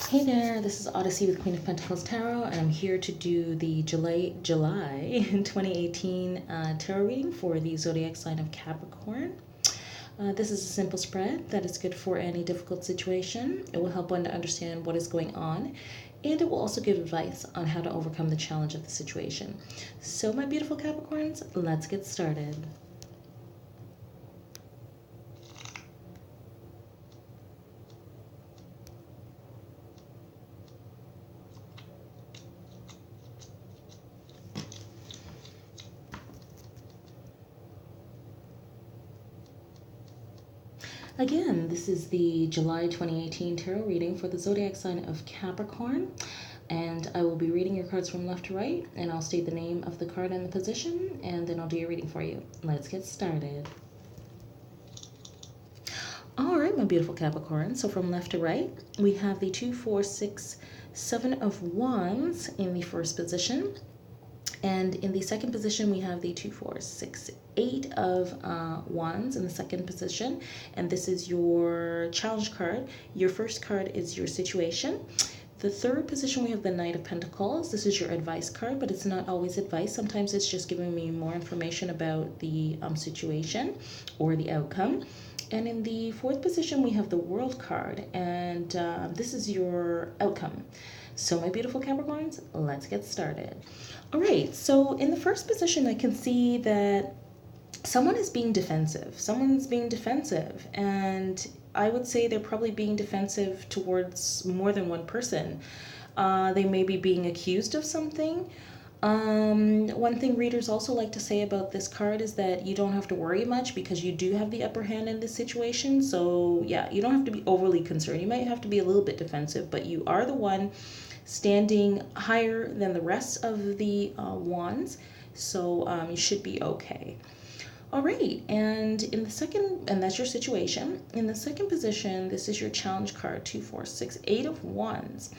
Hey there, this is Odyssey with Queen of Pentacles Tarot, and I'm here to do the July 2018 tarot reading for the zodiac sign of Capricorn. This is a simple spread that is good for any difficult situation. It will help one to understand what is going on, and it will also give advice on how to overcome the challenge of the situation. So, my beautiful Capricorns, let's get started. Again, this is the July 2018 tarot reading for the zodiac sign of Capricorn, and I will be reading your cards from left to right, and I'll state the name of the card and the position, and then I'll do your reading for you. Let's get started. All right, my beautiful Capricorn. So from left to right, we have the 2, 4, 6, 7 of Wands in the first position. And in the second position, we have the 2, 4, 6, 8 of Wands in the second position. And this is your challenge card. Your first card is your situation. The third position, we have the Knight of Pentacles. This is your advice card, but it's not always advice. Sometimes it's just giving me more information about the situation or the outcome. And in the fourth position, we have the World card, and this is your outcome. So my beautiful Capricorns, let's get started. All right, so in the first position, I can see that someone is being defensive. Someone's being defensive, and I would say they're probably being defensive towards more than one person. They may be being accused of something. One thing readers also like to say about this card is that you don't have to worry much because you do have the upper hand in this situation. So yeah, you don't have to be overly concerned. You might have to be a little bit defensive, but you are the one standing higher than the rest of the wands. So you should be okay. All right, and in the second, and that's your situation. In the second position, this is your challenge card, 2, 4, 6, 8 of Wands.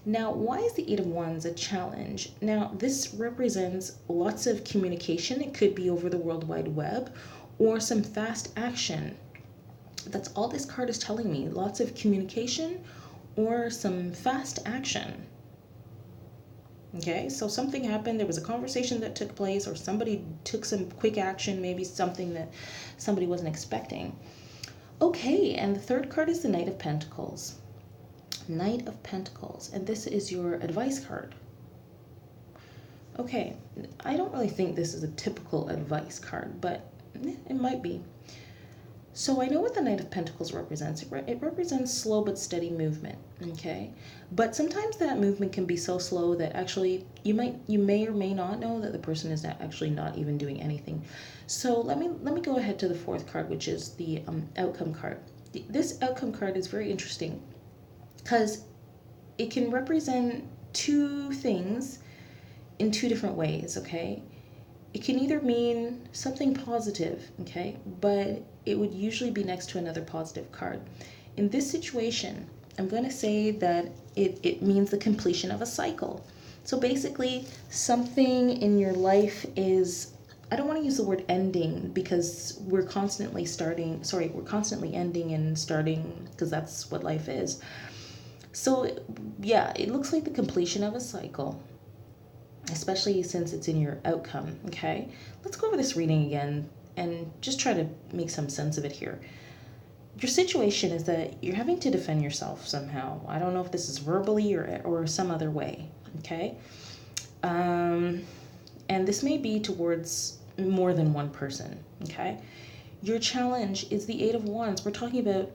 Now, why is the 8 of Wands a challenge? Now, this represents lots of communication. It could be over the World Wide Web or some fast action. That's all this card is telling me. Lots of communication or some fast action. Okay, so something happened, there was a conversation that took place, or somebody took some quick action, maybe something that somebody wasn't expecting. Okay, and the third card is the Knight of Pentacles. Knight of Pentacles, and this is your advice card. Okay, I don't really think this is a typical advice card, but it might be. So I know what the Knight of Pentacles represents. It represents slow but steady movement, okay? But sometimes that movement can be so slow that actually you may or may not know that the person is actually not even doing anything. So let me go ahead to the fourth card, which is the outcome card. This outcome card is very interesting because it can represent two things in two different ways, okay? It can either mean something positive, okay, but it would usually be next to another positive card. In this situation, I'm going to say that it means the completion of a cycle. So basically, something in your life is, I don't want to use the word ending because we're constantly ending and starting because that's what life is. So yeah, it looks like the completion of a cycle, especially since it's in your outcome, okay? Let's go over this reading again and just try to make some sense of it here. Your situation is that you're having to defend yourself somehow. I don't know if this is verbally or some other way, okay? And this may be towards more than one person, okay? Your challenge is the 8 of Wands. We're talking about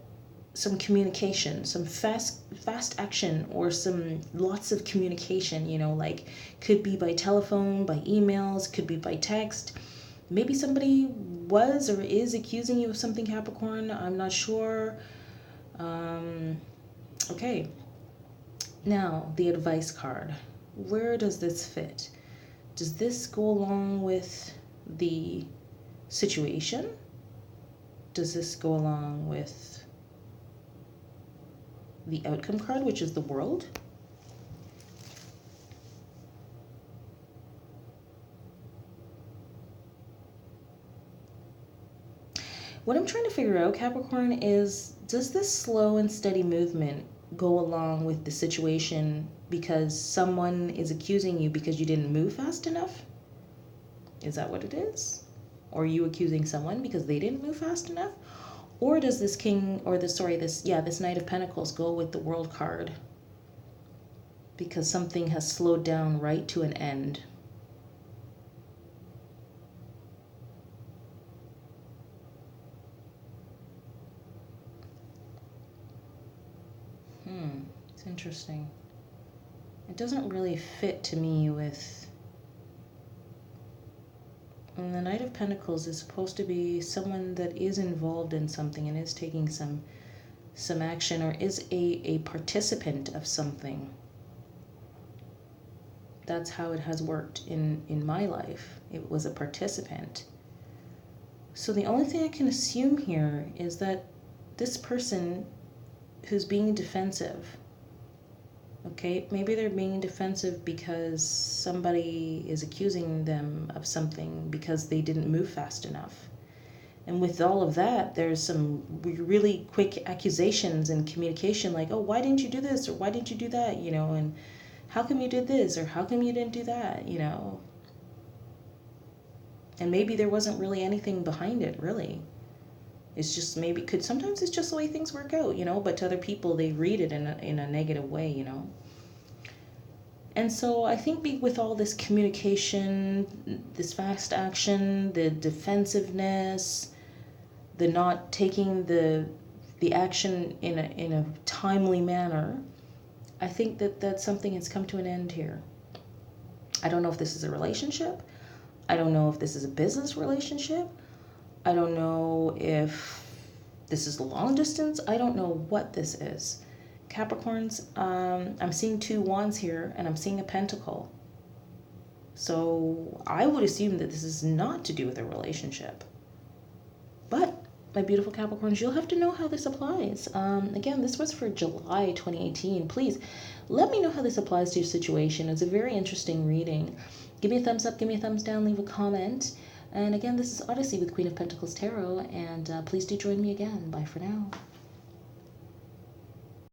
some communication, some fast action, or some lots of communication, you know, like could be by telephone, by emails, could be by text. Maybe somebody was or is accusing you of something, Capricorn. I'm not sure. Okay. Now, the advice card. Where does this fit? Does this go along with the situation? Does this go along with the outcome card, which is the World? What I'm trying to figure out, Capricorn, is does this slow and steady movement go along with the situation because someone is accusing you because you didn't move fast enough? Is that what it is? Or are you accusing someone because they didn't move fast enough? Or does this king, or this Knight of Pentacles go with the World card because something has slowed down right to an end? It's interesting. It doesn't really fit to me with... And the Knight of Pentacles is supposed to be someone that is involved in something and is taking some action, or is a participant of something. That's how it has worked in my life. It was a participant. So the only thing I can assume here is that this person who's being defensive, okay, maybe they're being defensive because somebody is accusing them of something because they didn't move fast enough. And with all of that, there's some really quick accusations and communication like, oh, why didn't you do this? Or why didn't you do that? You know, and how come you did this? Or how come you didn't do that? You know, and maybe there wasn't really anything behind it, really. It's just sometimes it's just the way things work out, you know, but to other people, they read it in a negative way, you know. And so I think with all this communication, this fast action, the defensiveness, the not taking the action in a timely manner, I think that something has come to an end here. I don't know if this is a relationship. I don't know if this is a business relationship. I don't know if this is long distance. I don't know what this is. Capricorns, I'm seeing 2 wands here, and I'm seeing a pentacle. So I would assume that this is not to do with a relationship. But, my beautiful Capricorns, you'll have to know how this applies. Again, this was for July 2018. Please, let me know how this applies to your situation. It's a very interesting reading. Give me a thumbs up, give me a thumbs down, leave a comment. And again, this is Odyssey with Queen of Pentacles Tarot, and please do join me again. Bye for now.